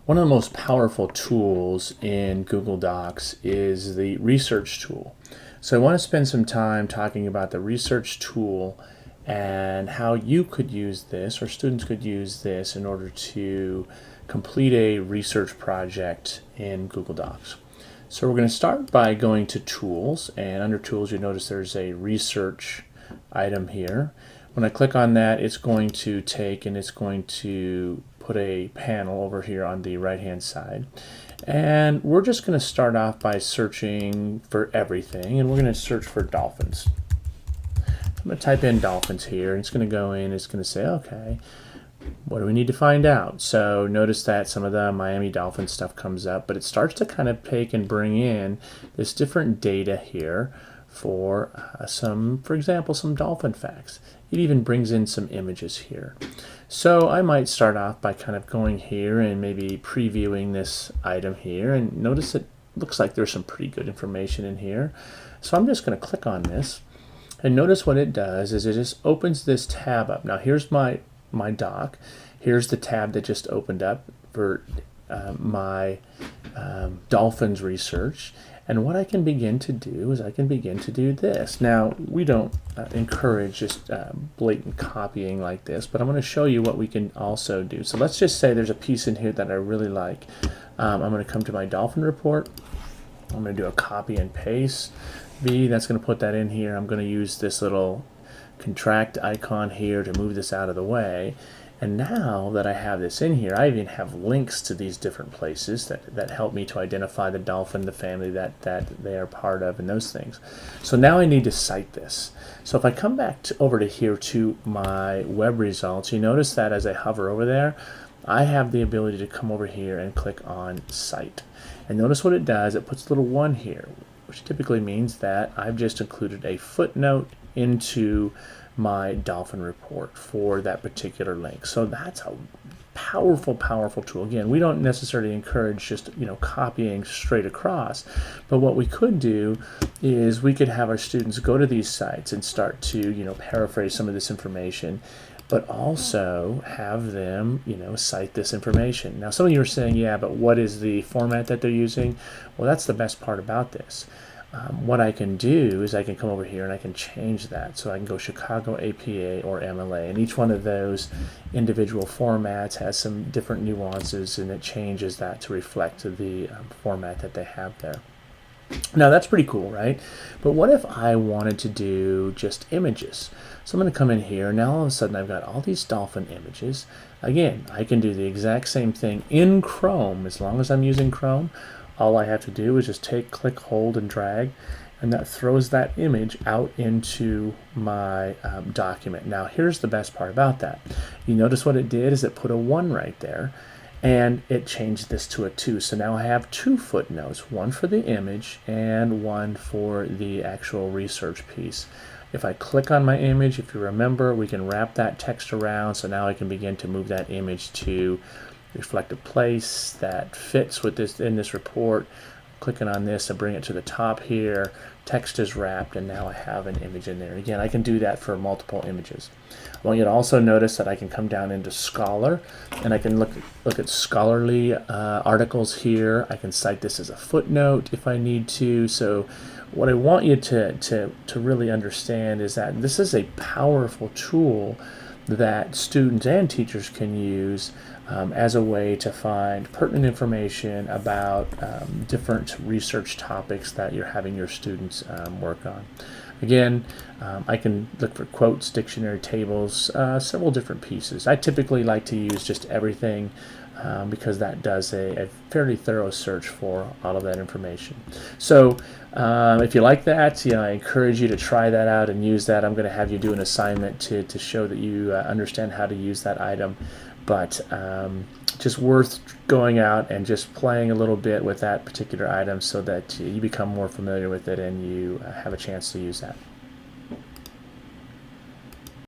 One of the most powerful tools in Google Docs is the research tool. So I want to spend some time talking about the research tool and how you could use this, or students could use this, in order to complete a research project in Google Docs. So we're going to start by going to Tools, and under Tools you notice there's a research item here. When I click on that, it's going to put a panel over here on the right hand side, and we're just going to start off by searching for everything, and we're going to search for dolphins. I'm going to type in dolphins here, and it's going to go in, it's going to say, okay, what do we need to find out? So notice that some of the Miami Dolphins stuff comes up, but it starts to kind of take and bring in this different data here for for example, some dolphin facts. It even brings in some images here. So I might start off by kind of going here and maybe previewing this item here, and notice it looks like there's some pretty good information in here. So I'm just going to click on this, and notice what it does is it just opens this tab up. Now here's my doc. Here's the tab that just opened up for my dolphins research. And what I can begin to do is I can begin to do this. Now, we don't encourage just blatant copying like this, but I'm going to show you what we can also do. So let's just say there's a piece in here that I really like. I'm going to come to my dolphin report. I'm going to do a copy and paste. That's going to put that in here. I'm going to use this little contract icon here to move this out of the way. And now that I have this in here, I even have links to these different places that help me to identify the dolphin, the family that they are part of, and those things. So now I need to cite this. So if I come back over to here to my web results, you notice that as I hover over there, I have the ability to come over here and click on Cite. And notice what it does, it puts a little 1 here, which typically means that I've just included a footnote into my dolphin report for that particular link. So that's a powerful tool. Again, we don't necessarily encourage just copying straight across, but what we could do is we could have our students go to these sites and start to paraphrase some of this information, but also have them cite this information. Now some of you are saying, yeah, but what is the format that they're using? Well, that's the best part about this. What I can do is I can come over here and I can change that. So I can go Chicago APA or MLA, and each one of those individual formats has some different nuances, and it changes that to reflect the format that they have there. Now that's pretty cool, right? But what if I wanted to do just images? So I'm going to come in here. Now all of a sudden I've got all these dolphin images. Again, I can do the exact same thing in Chrome. As long as I'm using Chrome, all I have to do is just click, hold, and drag, and that throws that image out into my document. Now here's the best part about that. You notice what it did is it put a 1 right there, and it changed this to a 2. So now I have 2 footnotes, one for the image and one for the actual research piece. If I click on my image, if you remember, we can wrap that text around, so now I can begin to move that image to reflect a place that fits with this in this report. Clicking on this, I bring it to the top here, text is wrapped, and now I have an image in there. Again, I can do that for multiple images. I want you to also notice that I can come down into Scholar, and I can look at scholarly articles here. I can cite this as a footnote if I need to. So what I want you to really understand is that this is a powerful tool that students and teachers can use as a way to find pertinent information about different research topics that you're having your students work on. Again, I can look for quotes, dictionary tables, several different pieces. I typically like to use just everything because that does a fairly thorough search for all of that information. So if you like that, I encourage you to try that out and use that. I'm going to have you do an assignment to show that you understand how to use that item, but just worth going out and just playing a little bit with that particular item so that you become more familiar with it and you have a chance to use that.